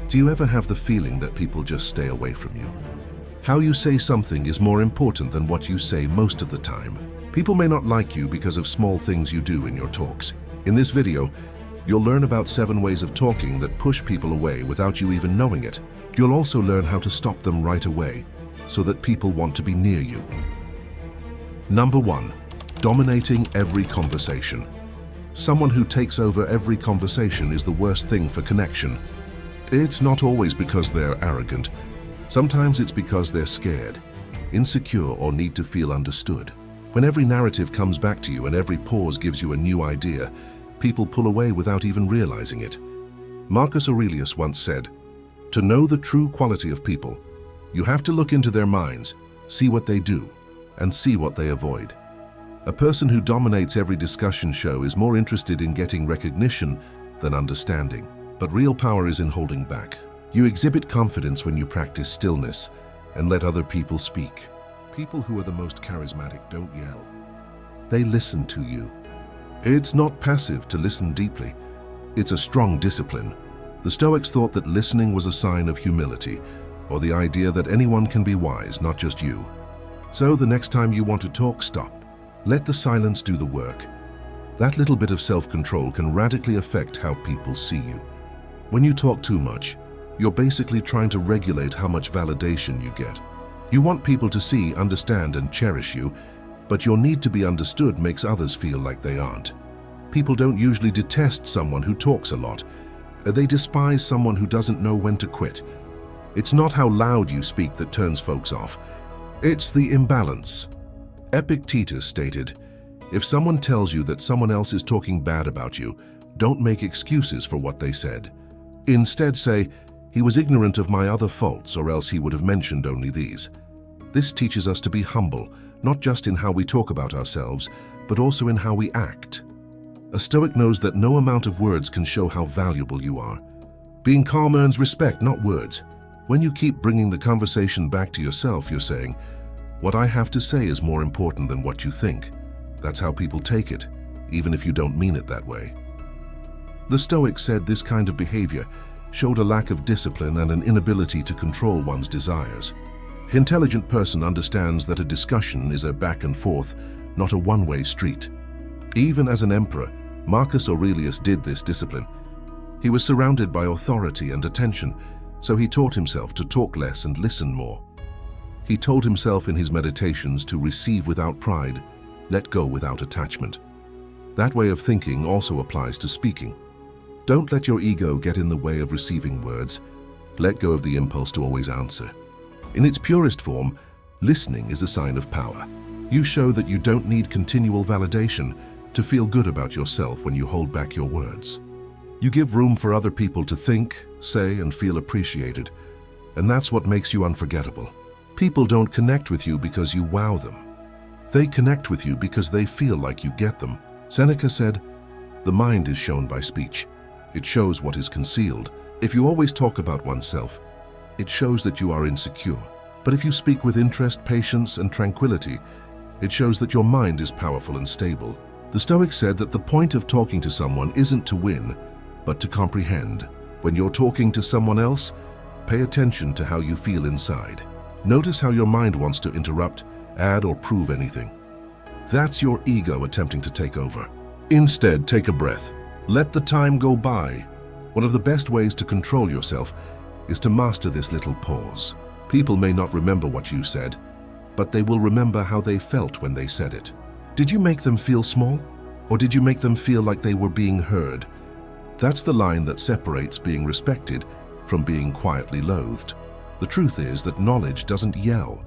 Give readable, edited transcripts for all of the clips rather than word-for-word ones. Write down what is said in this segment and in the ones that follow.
Do you ever have the feeling that people just stay away from you? How you say something is more important than what you say most of the time. People may not like you because of small things you do in your talks. In this video, you'll learn about 7 ways of talking that push people away without you even knowing it. You'll also learn how to stop them right away so that people want to be near you. Number 1. Dominating every conversation. Someone who takes over every conversation is the worst thing for connection. It's not always because they're arrogant. Sometimes it's because they're scared, insecure, or need to feel understood. When every narrative comes back to you and every pause gives you a new idea, people pull away without even realizing it. Marcus Aurelius once said, "To know the true quality of people, you have to look into their minds, see what they do, and see what they avoid." A person who dominates every discussion show is more interested in getting recognition than understanding. But real power is in holding back. You exhibit confidence when you practice stillness and let other people speak. People who are the most charismatic don't yell. They listen to you. It's not passive to listen deeply. It's a strong discipline. The Stoics thought that listening was a sign of humility, or the idea that anyone can be wise, not just you. So the next time you want to talk, stop. Let the silence do the work. That little bit of self-control can radically affect how people see you. When you talk too much, you're basically trying to regulate how much validation you get. You want people to see, understand, and cherish you, but your need to be understood makes others feel like they aren't. People don't usually detest someone who talks a lot. They despise someone who doesn't know when to quit. It's not how loud you speak that turns folks off. It's the imbalance. Epictetus stated, "If someone tells you that someone else is talking bad about you, don't make excuses for what they said. Instead say, 'He was ignorant of my other faults, or else he would have mentioned only these.'" This teaches us to be humble, not just in how we talk about ourselves, but also in how we act. A Stoic knows that no amount of words can show how valuable you are. Being calm earns respect, not words. When you keep bringing the conversation back to yourself, you're saying, "What I have to say is more important than what you think." That's how people take it, even if you don't mean it that way. The Stoics said this kind of behavior showed a lack of discipline and an inability to control one's desires. The intelligent person understands that a discussion is a back and forth, not a one-way street. Even as an emperor, Marcus Aurelius did this discipline. He was surrounded by authority and attention, so he taught himself to talk less and listen more. He told himself in his meditations to receive without pride, let go without attachment. That way of thinking also applies to speaking. Don't let your ego get in the way of receiving words. Let go of the impulse to always answer. In its purest form, listening is a sign of power. You show that you don't need continual validation to feel good about yourself when you hold back your words. You give room for other people to think, say, and feel appreciated, and that's what makes you unforgettable. People don't connect with you because you wow them. They connect with you because they feel like you get them. Seneca said, "The mind is shown by speech. It shows what is concealed." If you always talk about oneself, it shows that you are insecure. But if you speak with interest, patience, and tranquility, it shows that your mind is powerful and stable. The Stoics said that the point of talking to someone isn't to win, but to comprehend. When you're talking to someone else, pay attention to how you feel inside. Notice how your mind wants to interrupt, add, or prove anything. That's your ego attempting to take over. Instead, take a breath. Let the time go by. One of the best ways to control yourself is to master this little pause. People may not remember what you said, but they will remember how they felt when they said it. Did you make them feel small? Or did you make them feel like they were being heard? That's the line that separates being respected from being quietly loathed. The truth is that knowledge doesn't yell.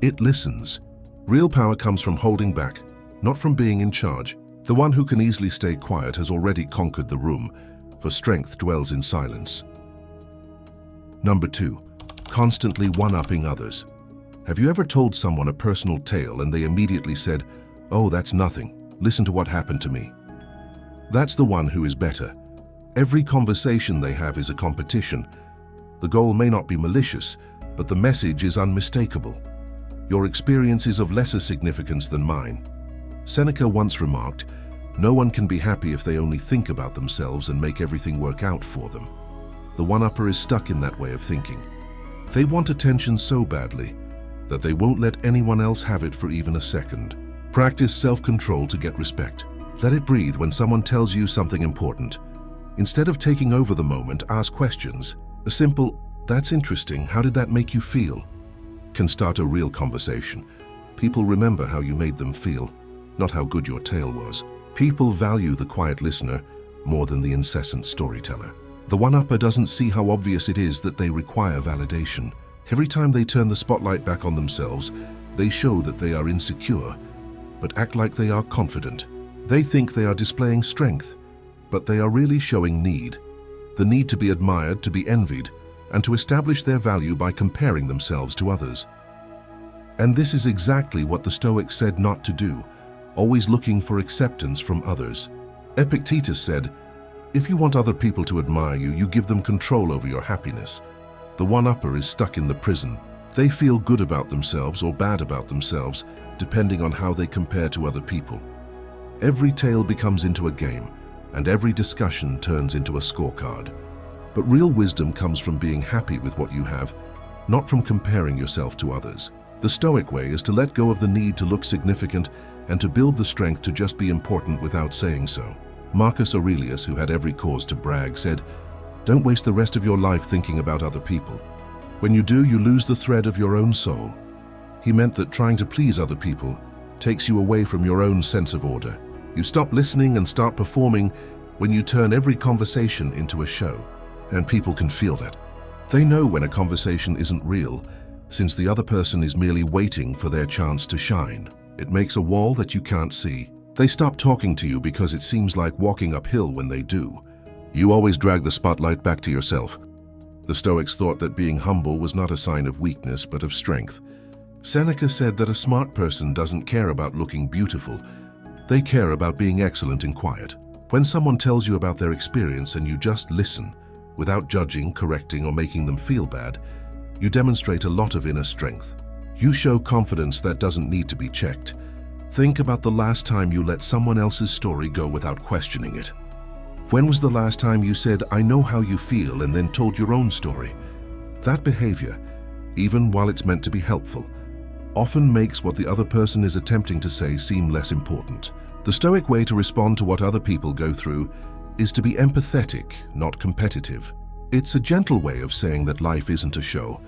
It listens. Real power comes from holding back, not from being in charge. The one who can easily stay quiet has already conquered the room, for strength dwells in silence. Number 2, constantly one-upping others. Have you ever told someone a personal tale and they immediately said, "Oh, that's nothing. Listen to what happened to me"? That's the one who is better. Every conversation they have is a competition. The goal may not be malicious, but the message is unmistakable. Your experience is of lesser significance than mine. Seneca once remarked, "No one can be happy if they only think about themselves and make everything work out for them." The one-upper is stuck in that way of thinking. They want attention so badly that they won't let anyone else have it for even a second. Practice self-control to get respect. Let it breathe when someone tells you something important. Instead of taking over the moment, ask questions. A simple, "That's interesting, how did that make you feel?" can start a real conversation. People remember how you made them feel, not how good your tale was. People value the quiet listener more than the incessant storyteller. The one-upper doesn't see how obvious it is that they require validation. Every time they turn the spotlight back on themselves, they show that they are insecure, but act like they are confident. They think they are displaying strength, but they are really showing need. The need to be admired, to be envied, and to establish their value by comparing themselves to others. And this is exactly what the Stoics said not to do, always looking for acceptance from others. Epictetus said, "If you want other people to admire you, you give them control over your happiness." The one-upper is stuck in the prison. They feel good about themselves or bad about themselves, depending on how they compare to other people. Every tale becomes into a game, and every discussion turns into a scorecard. But real wisdom comes from being happy with what you have, not from comparing yourself to others. The Stoic way is to let go of the need to look significant and to build the strength to just be important without saying so. Marcus Aurelius, who had every cause to brag, said, "Don't waste the rest of your life thinking about other people. When you do, you lose the thread of your own soul." He meant that trying to please other people takes you away from your own sense of order. You stop listening and start performing when you turn every conversation into a show. And people can feel that. They know when a conversation isn't real, since the other person is merely waiting for their chance to shine. It makes a wall that you can't see. They stop talking to you because it seems like walking uphill when they do. You always drag the spotlight back to yourself. The Stoics thought that being humble was not a sign of weakness, but of strength. Seneca said that a smart person doesn't care about looking beautiful. They care about being excellent and quiet. When someone tells you about their experience and you just listen, without judging, correcting, or making them feel bad, you demonstrate a lot of inner strength. You show confidence that doesn't need to be checked. Think about the last time you let someone else's story go without questioning it. When was the last time you said, "I know how you feel," and then told your own story? That behavior, even while it's meant to be helpful, often makes what the other person is attempting to say seem less important. The Stoic way to respond to what other people go through is to be empathetic, not competitive. It's a gentle way of saying that life isn't a show,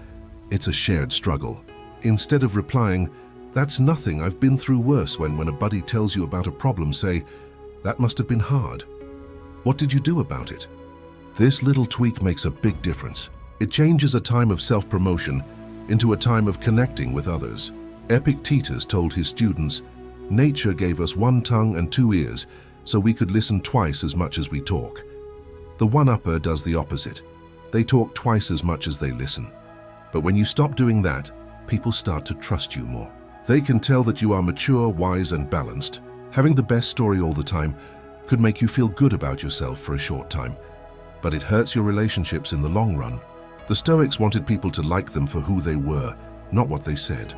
it's a shared struggle. Instead of replying, "That's nothing, I've been through worse," when a buddy tells you about a problem, say, "That must have been hard. What did you do about it?" This little tweak makes a big difference. It changes a time of self-promotion into a time of connecting with others. Epictetus told his students, "Nature gave us one tongue and two ears, so we could listen twice as much as we talk." The one-upper does the opposite. They talk twice as much as they listen. But when you stop doing that, people start to trust you more. They can tell that you are mature, wise, and balanced. Having the best story all the time could make you feel good about yourself for a short time, but it hurts your relationships in the long run. The Stoics wanted people to like them for who they were, not what they said.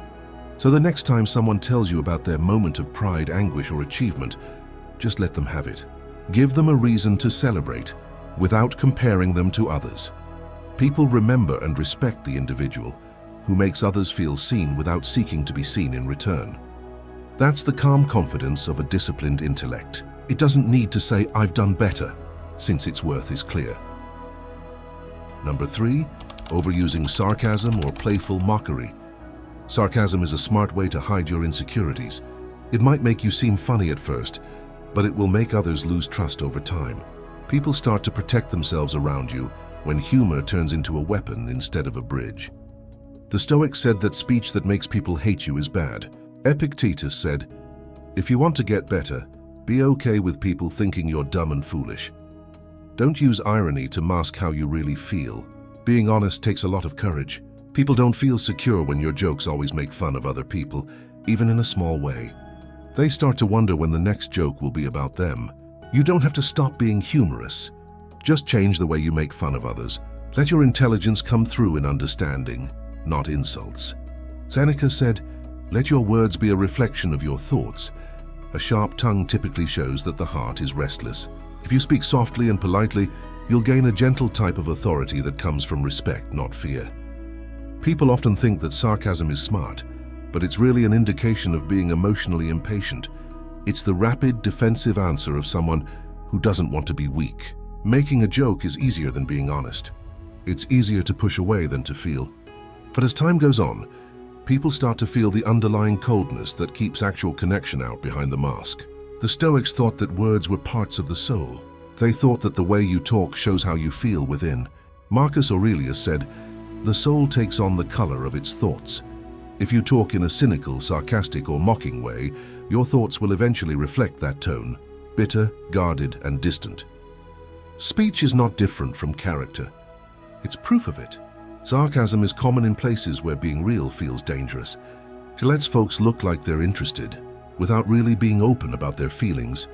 So the next time someone tells you about their moment of pride, anguish, or achievement, just let them have it. Give them a reason to celebrate without comparing them to others. People remember and respect the individual who makes others feel seen without seeking to be seen in return. That's the calm confidence of a disciplined intellect. It doesn't need to say, "I've done better," since its worth is clear. Number 3, overusing sarcasm or playful mockery. Sarcasm is a smart way to hide your insecurities. It might make you seem funny at first, but it will make others lose trust over time. People start to protect themselves around you when humor turns into a weapon instead of a bridge. The Stoics said that speech that makes people hate you is bad. Epictetus said, "If you want to get better, be okay with people thinking you're dumb and foolish. Don't use irony to mask how you really feel. Being honest takes a lot of courage. People don't feel secure when your jokes always make fun of other people, even in a small way. They start to wonder when the next joke will be about them. You don't have to stop being humorous. Just change the way you make fun of others. Let your intelligence come through in understanding, not insults." Seneca said, "Let your words be a reflection of your thoughts. A sharp tongue typically shows that the heart is restless. If you speak softly and politely, You'll gain a gentle type of authority that comes from respect, not fear. People often think that sarcasm is smart, but it's really an indication of being emotionally impatient. It's the rapid, defensive answer of someone who doesn't want to be weak. Making a joke is easier than being honest. It's easier to push away than to feel. But as time goes on, people start to feel the underlying coldness that keeps actual connection out behind the mask. The Stoics thought that words were parts of the soul. They thought that the way you talk shows how you feel within. Marcus Aurelius said, "The soul takes on the color of its thoughts." If you talk in a cynical, sarcastic, or mocking way, your thoughts will eventually reflect that tone, bitter, guarded, and distant. Speech is not different from character. It's proof of it. Sarcasm is common in places where being real feels dangerous. It lets folks look like they're interested, without really being open about their feelings.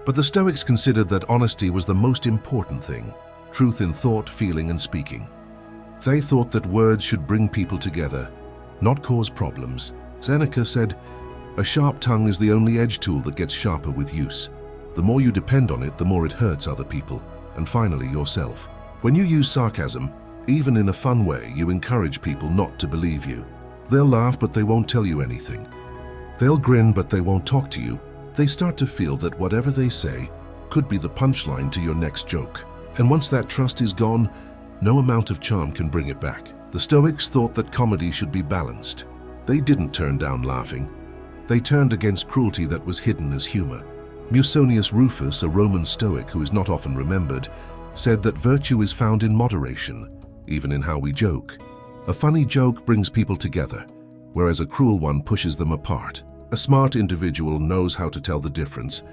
But the Stoics considered that honesty was the most important thing, truth in thought, feeling, and speaking. They thought that words should bring people together, not cause problems. Seneca said, "A sharp tongue is the only edge tool that gets sharper with use. The more you depend on it, the more it hurts other people, and finally yourself." When you use sarcasm, even in a fun way, you encourage people not to believe you. They'll laugh, but they won't tell you anything. They'll grin, but they won't talk to you. They start to feel that whatever they say could be the punchline to your next joke. And once that trust is gone, no amount of charm can bring it back. The Stoics thought that comedy should be balanced. They didn't turn down laughing. They turned against cruelty that was hidden as humor. Musonius Rufus, a Roman Stoic who is not often remembered, said that virtue is found in moderation, even in how we joke. A funny joke brings people together, whereas a cruel one pushes them apart. A smart individual knows how to tell the difference.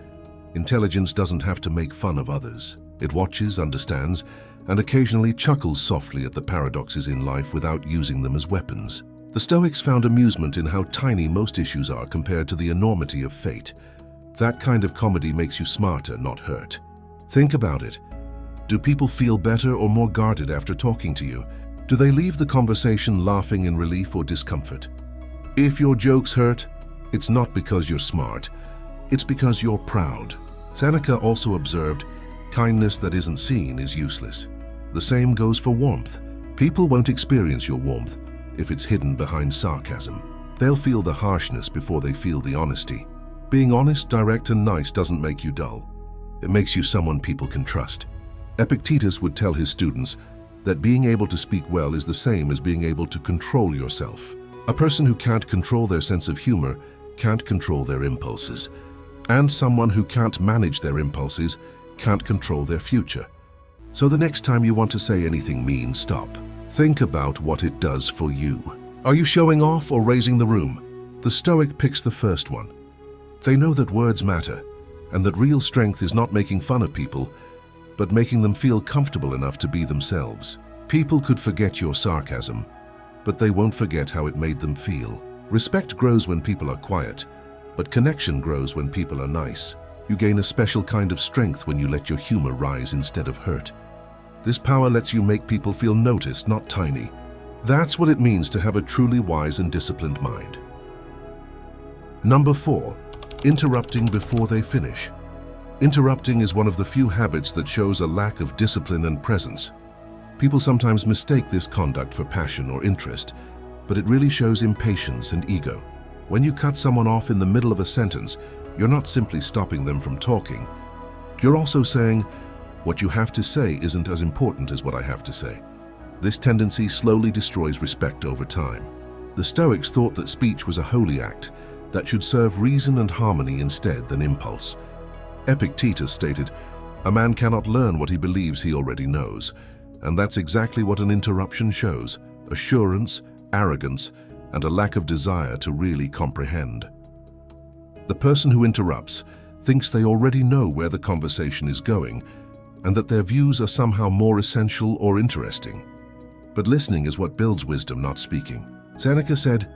Intelligence doesn't have to make fun of others. It watches, understands, and occasionally chuckles softly at the paradoxes in life without using them as weapons. The Stoics found amusement in how tiny most issues are compared to the enormity of fate. That kind of comedy makes you smarter, not hurt. Think about it. Do people feel better or more guarded after talking to you? Do they leave the conversation laughing in relief or discomfort? If your jokes hurt, it's not because you're smart, it's because you're proud. Seneca also observed, kindness that isn't seen is useless. The same goes for warmth. People won't experience your warmth if it's hidden behind sarcasm. They'll feel the harshness before they feel the honesty. Being honest, direct, and nice doesn't make you dull. It makes you someone people can trust. Epictetus would tell his students that being able to speak well is the same as being able to control yourself. A person who can't control their sense of humor can't control their impulses. And someone who can't manage their impulses can't control their future. So the next time you want to say anything mean, stop. Think about what it does for you. Are you showing off or raising the room? The Stoic picks the first one. They know that words matter, and that real strength is not making fun of people, but making them feel comfortable enough to be themselves. People could forget your sarcasm, but they won't forget how it made them feel. Respect grows when people are quiet, but connection grows when people are nice. You gain a special kind of strength when you let your humor rise instead of hurt. This power lets you make people feel noticed, not tiny. That's what it means to have a truly wise and disciplined mind. Number 4, interrupting before they finish. Interrupting is one of the few habits that shows a lack of discipline and presence. People sometimes mistake this conduct for passion or interest, but it really shows impatience and ego. When you cut someone off in the middle of a sentence, you're not simply stopping them from talking. You're also saying, what you have to say isn't as important as what I have to say. This tendency slowly destroys respect over time. The Stoics thought that speech was a holy act that should serve reason and harmony instead than impulse. Epictetus stated, "A man cannot learn what he believes he already knows," and that's exactly what an interruption shows: assurance, arrogance, and a lack of desire to really comprehend. The person who interrupts thinks they already know where the conversation is going and that their views are somehow more essential or interesting. But listening is what builds wisdom, not speaking. Seneca said,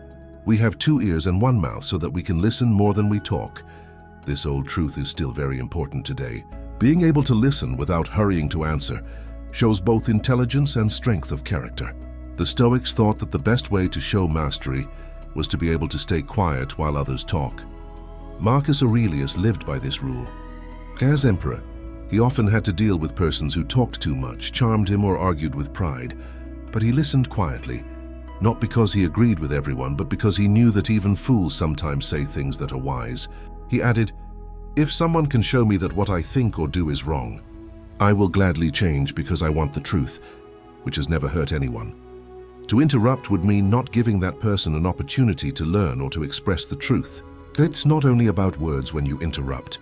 "We have 2 ears and 1 mouth so that we can listen more than we talk." This old truth is still very important today. Being able to listen without hurrying to answer shows both intelligence and strength of character. The Stoics thought that the best way to show mastery was to be able to stay quiet while others talk. Marcus Aurelius lived by this rule. As emperor, He often had to deal with persons who talked too much, charmed him, or argued with pride. But he listened quietly, not because he agreed with everyone, but because he knew that even fools sometimes say things that are wise. He added, "If someone can show me that what I think or do is wrong, I will gladly change because I want the truth," which has never hurt anyone. To interrupt would mean not giving that person an opportunity to learn or to express the truth. It's not only about words when you interrupt.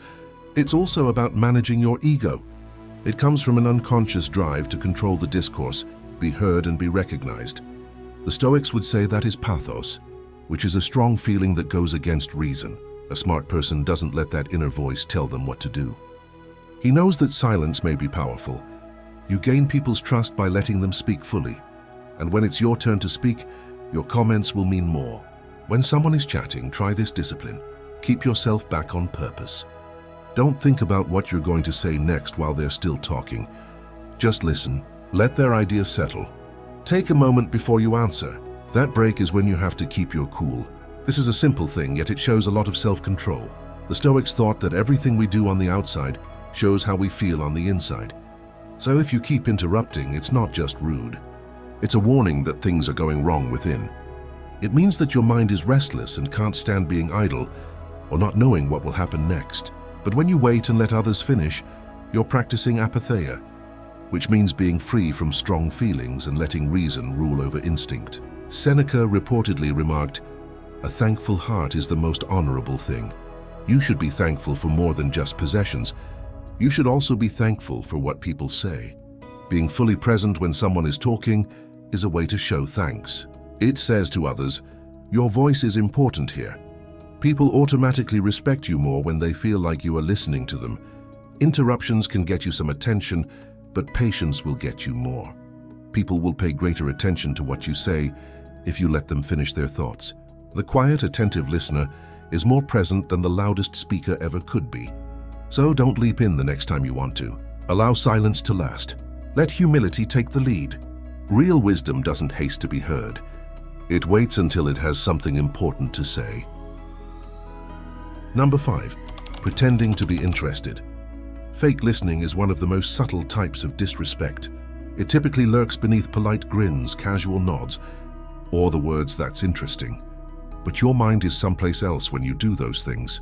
It's also about managing your ego. It comes from an unconscious drive to control the discourse, be heard and be recognized. The Stoics would say that is pathos, which is a strong feeling that goes against reason. A smart person doesn't let that inner voice tell them what to do. He knows that silence may be powerful. You gain people's trust by letting them speak fully. And when it's your turn to speak, your comments will mean more. When someone is chatting, try this discipline. Keep yourself back on purpose. Don't think about what you're going to say next while they're still talking. Just listen. Let their ideas settle. Take a moment before you answer. That break is when you have to keep your cool. This is a simple thing, yet it shows a lot of self-control. The Stoics thought that everything we do on the outside shows how we feel on the inside. So if you keep interrupting, it's not just rude. It's a warning that things are going wrong within. It means that your mind is restless and can't stand being idle or not knowing what will happen next. But when you wait and let others finish, you're practicing apatheia, which means being free from strong feelings and letting reason rule over instinct. Seneca reportedly remarked, "A thankful heart is the most honorable thing." You should be thankful for more than just possessions. You should also be thankful for what people say. Being fully present when someone is talking is a way to show thanks. It says to others, "Your voice is important here." People automatically respect you more when they feel like you are listening to them. Interruptions can get you some attention, but patience will get you more. People will pay greater attention to what you say if you let them finish their thoughts. The quiet, attentive listener is more present than the loudest speaker ever could be. So don't leap in the next time you want to. Allow silence to last. Let humility take the lead. Real wisdom doesn't haste to be heard. It waits until it has something important to say. Number 5. Pretending to be interested. Fake listening is one of the most subtle types of disrespect. It typically lurks beneath polite grins, casual nods, or the words "that's interesting." But your mind is someplace else when you do those things.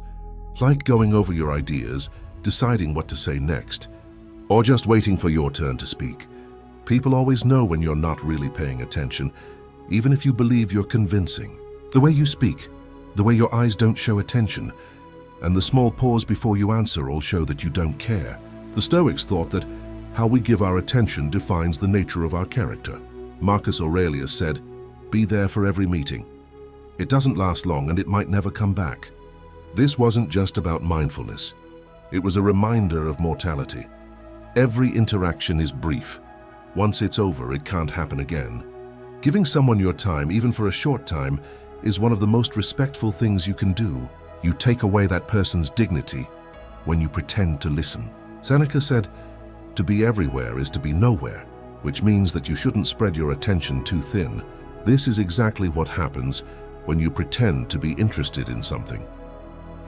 Like going over your ideas, deciding what to say next, or just waiting for your turn to speak. People always know when you're not really paying attention, even if you believe you're convincing. The way you speak, the way your eyes don't show attention, and the small pause before you answer all show that you don't care. The Stoics thought that how we give our attention defines the nature of our character. Marcus Aurelius said, "Be there for every meeting. It doesn't last long and it might never come back." This wasn't just about mindfulness. It was a reminder of mortality. Every interaction is brief. Once it's over, it can't happen again. Giving someone your time, even for a short time, is one of the most respectful things you can do. You take away that person's dignity when you pretend to listen. Seneca said, "To be everywhere is to be nowhere," which means that you shouldn't spread your attention too thin. This is exactly what happens when you pretend to be interested in something.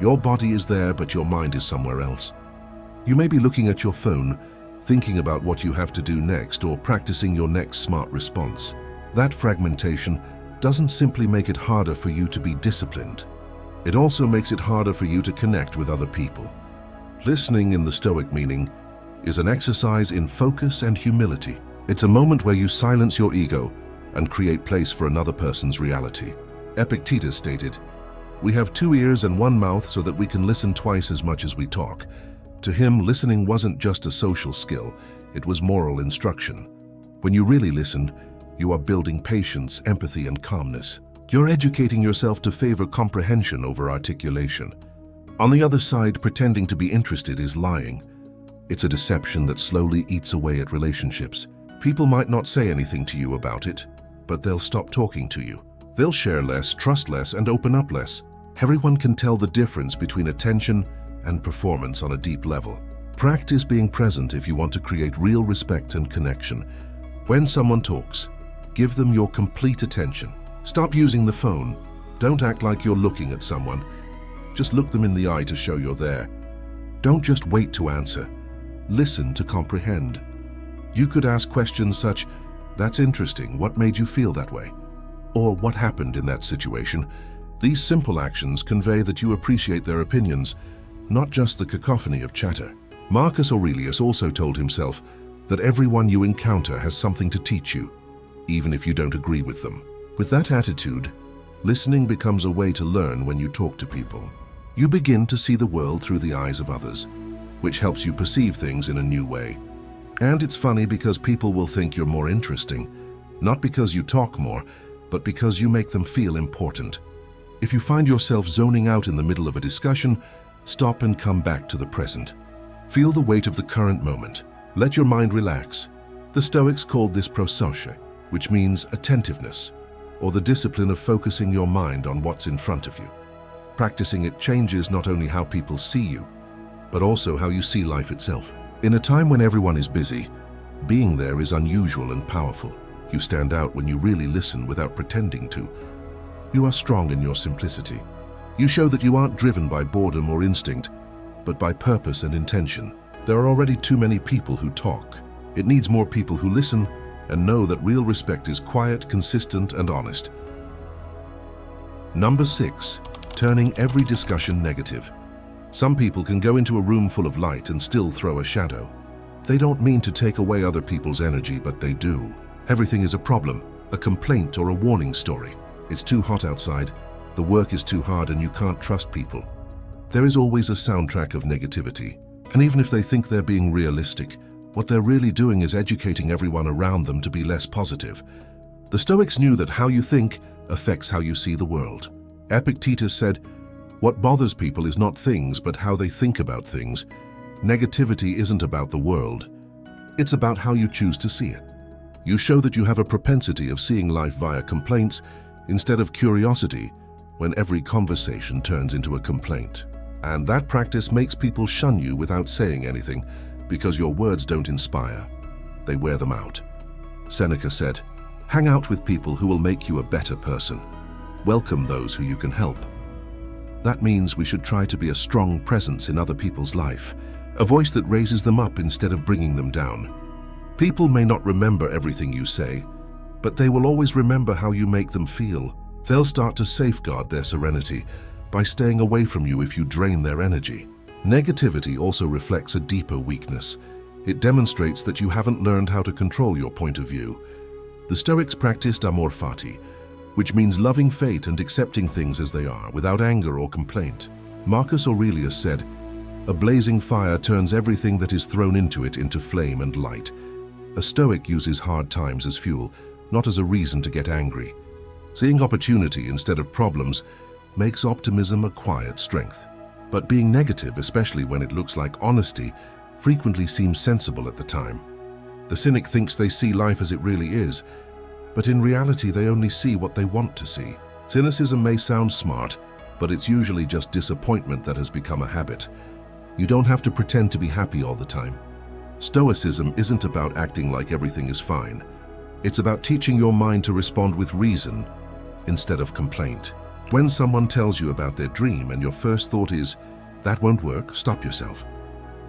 Your body is there, but your mind is somewhere else. You may be looking at your phone, thinking about what you have to do next, or practicing your next smart response. That fragmentation doesn't simply make it harder for you to be disciplined. It also makes it harder for you to connect with other people. Listening, in the Stoic meaning, is an exercise in focus and humility. It's a moment where you silence your ego and create place for another person's reality. Epictetus stated, "We have 2 ears and 1 mouth so that we can listen twice as much as we talk." To him, listening wasn't just a social skill, it was moral instruction. When you really listen, you are building patience, empathy, and calmness. You're educating yourself to favor comprehension over articulation. On the other side, pretending to be interested is lying. It's a deception that slowly eats away at relationships. People might not say anything to you about it, but they'll stop talking to you. They'll share less, trust less, and open up less. Everyone can tell the difference between attention and performance on a deep level. Practice being present if you want to create real respect and connection. When someone talks, give them your complete attention. Stop using the phone. Don't act like you're looking at someone. Just look them in the eye to show you're there. Don't just wait to answer. listen to comprehend. You could ask questions such, "That's interesting, what made you feel that way?" Or "What happened in that situation?" These simple actions convey that you appreciate their opinions, not just the cacophony of chatter. Marcus Aurelius also told himself that everyone you encounter has something to teach you, even if you don't agree with them. With that attitude, listening becomes a way to learn when you talk to people. You begin to see the world through the eyes of others, which helps you perceive things in a new way. And it's funny because people will think you're more interesting, not because you talk more, but because you make them feel important. If you find yourself zoning out in the middle of a discussion, stop and come back to the present. Feel the weight of the current moment. Let your mind relax. The Stoics called this prosocia, which means attentiveness, or the discipline of focusing your mind on what's in front of you. Practicing it changes not only how people see you, but also how you see life itself. In a time when everyone is busy, being there is unusual and powerful. You stand out when you really listen without pretending to. You are strong in your simplicity. You show that you aren't driven by boredom or instinct, but by purpose and intention. There are already too many people who talk. It needs more people who listen and know that real respect is quiet, consistent, and honest. Number 6, turning every discussion negative. Some people can go into a room full of light and still throw a shadow. They don't mean to take away other people's energy, but they do. Everything is a problem, a complaint, or a warning story. It's too hot outside, the work is too hard, and you can't trust people. There is always a soundtrack of negativity. And even if they think they're being realistic, what they're really doing is educating everyone around them to be less positive. The Stoics knew that how you think affects how you see the world. Epictetus said, "What bothers people is not things, but how they think about things. Negativity isn't about the world. It's about how you choose to see it." You show that you have a propensity of seeing life via complaints instead of curiosity when every conversation turns into a complaint. And that practice makes people shun you without saying anything because your words don't inspire. They wear them out. Seneca said, "Hang out with people who will make you a better person. Welcome those who you can help." That means we should try to be a strong presence in other people's life, a voice that raises them up instead of bringing them down. People may not remember everything you say, but they will always remember how you make them feel. They'll start to safeguard their serenity by staying away from you if you drain their energy. Negativity also reflects a deeper weakness. It demonstrates that you haven't learned how to control your point of view. The Stoics practiced amor fati, which means loving fate and accepting things as they are, without anger or complaint. Marcus Aurelius said, "A blazing fire turns everything that is thrown into it into flame and light." A Stoic uses hard times as fuel, not as a reason to get angry. Seeing opportunity instead of problems makes optimism a quiet strength. But being negative, especially when it looks like honesty, frequently seems sensible at the time. The cynic thinks they see life as it really is, but in reality they only see what they want to see. Cynicism may sound smart, but it's usually just disappointment that has become a habit. You don't have to pretend to be happy all the time. Stoicism isn't about acting like everything is fine. It's about teaching your mind to respond with reason instead of complaint. When someone tells you about their dream and your first thought is, "That won't work," stop yourself.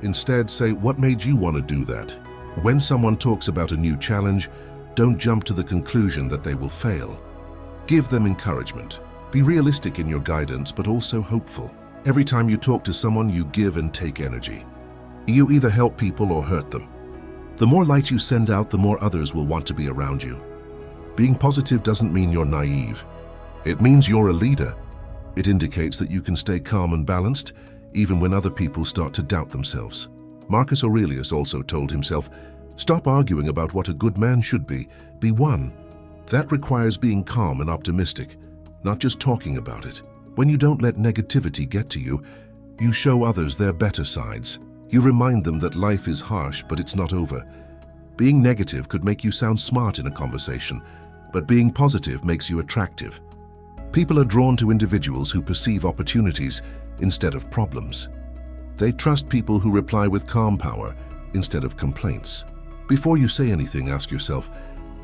Instead, say, "What made you want to do that?" When someone talks about a new challenge, don't jump to the conclusion that they will fail. Give them encouragement. Be realistic in your guidance, but also hopeful. Every time you talk to someone, you give and take energy. You either help people or hurt them. The more light you send out, the more others will want to be around you. Being positive doesn't mean you're naive. It means you're a leader. It indicates that you can stay calm and balanced, even when other people start to doubt themselves. Marcus Aurelius also told himself, "Stop arguing about what a good man should be one." That requires being calm and optimistic, not just talking about it. When you don't let negativity get to you, you show others their better sides. You remind them that life is harsh, but it's not over. Being negative could make you sound smart in a conversation, but being positive makes you attractive. People are drawn to individuals who perceive opportunities instead of problems. They trust people who reply with calm power instead of complaints. Before you say anything, ask yourself,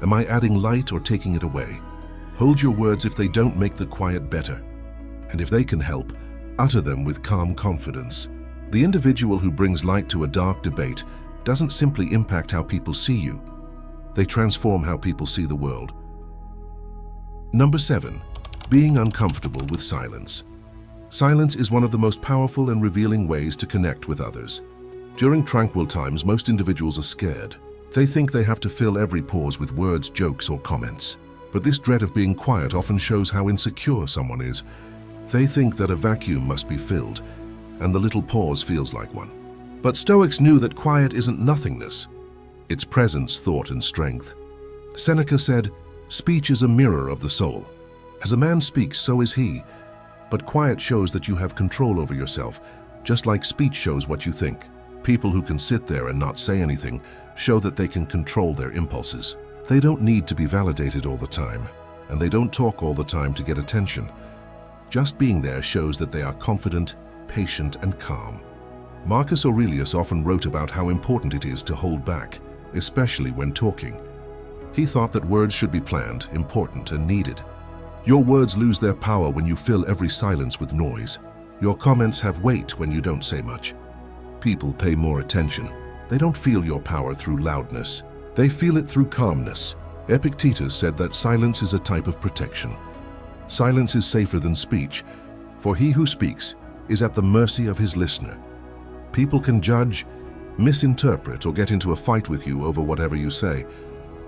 am I adding light or taking it away? Hold your words if they don't make the quiet better. And if they can help, utter them with calm confidence. The individual who brings light to a dark debate doesn't simply impact how people see you. They transform how people see the world. Number 7. Being uncomfortable with silence. Silence is one of the most powerful and revealing ways to connect with others. During tranquil times, most individuals are scared. They think they have to fill every pause with words, jokes, or comments. But this dread of being quiet often shows how insecure someone is. They think that a vacuum must be filled, and the little pause feels like one. But Stoics knew that quiet isn't nothingness. It's presence, thought, and strength. Seneca said, "Speech is a mirror of the soul. As a man speaks, so is he." But quiet shows that you have control over yourself, just like speech shows what you think. People who can sit there and not say anything show that they can control their impulses. They don't need to be validated all the time, and they don't talk all the time to get attention. Just being there shows that they are confident, patient, and calm. Marcus Aurelius often wrote about how important it is to hold back, especially when talking. He thought that words should be planned, important, and needed. Your words lose their power when you fill every silence with noise. Your comments have weight when you don't say much. People pay more attention. They don't feel your power through loudness. They feel it through calmness. Epictetus said that silence is a type of protection. Silence is safer than speech, for he who speaks is at the mercy of his listener. People can judge, misinterpret, or get into a fight with you over whatever you say.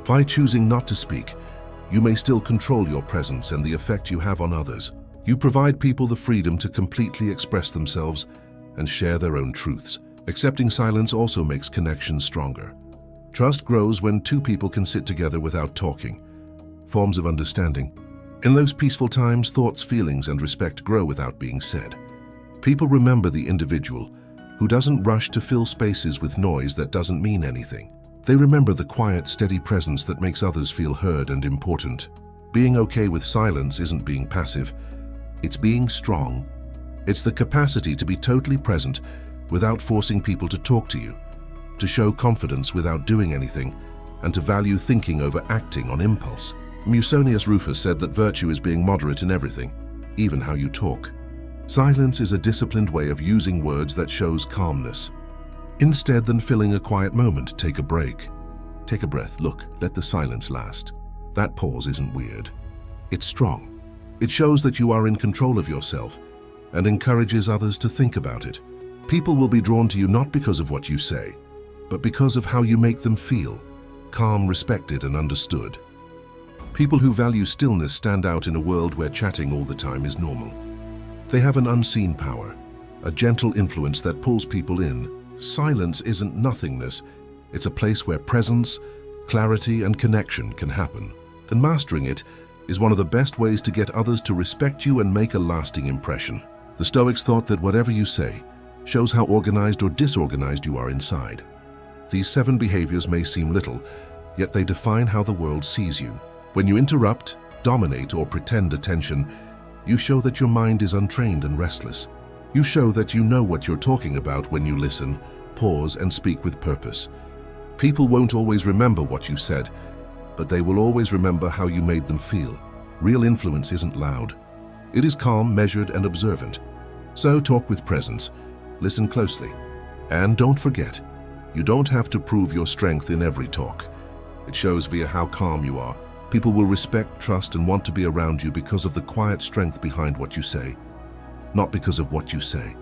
By choosing not to speak, you may still control your presence and the effect you have on others. You provide people the freedom to completely express themselves and share their own truths. Accepting silence also makes connections stronger. Trust grows when two people can sit together without talking. Forms of understanding. In those peaceful times, thoughts, feelings, and respect grow without being said. People remember the individual who doesn't rush to fill spaces with noise that doesn't mean anything. They remember the quiet, steady presence that makes others feel heard and important. Being okay with silence isn't being passive. It's being strong. It's the capacity to be totally present without forcing people to talk to you, to show confidence without doing anything, and to value thinking over acting on impulse. Musonius Rufus said that virtue is being moderate in everything, even how you talk. Silence is a disciplined way of using words that shows calmness. Instead than filling a quiet moment, take a break. Take a breath, look, let the silence last. That pause isn't weird. It's strong. It shows that you are in control of yourself and encourages others to think about it. People will be drawn to you not because of what you say, but because of how you make them feel, calm, respected, and understood. People who value stillness stand out in a world where chatting all the time is normal. They have an unseen power, a gentle influence that pulls people in. Silence isn't nothingness. It's a place where presence, clarity, and connection can happen. And mastering it is one of the best ways to get others to respect you and make a lasting impression. The Stoics thought that whatever you say shows how organized or disorganized you are inside. These 7 behaviors may seem little, yet they define how the world sees you. When you interrupt, dominate, or pretend attention, you show that your mind is untrained and restless. You show that you know what you're talking about when you listen, pause, and speak with purpose. People won't always remember what you said, but they will always remember how you made them feel. Real influence isn't loud. It is calm, measured, and observant. So talk with presence, listen closely, and don't forget, you don't have to prove your strength in every talk. It shows via how calm you are. People will respect, trust, and want to be around you because of the quiet strength behind what you say, not because of what you say.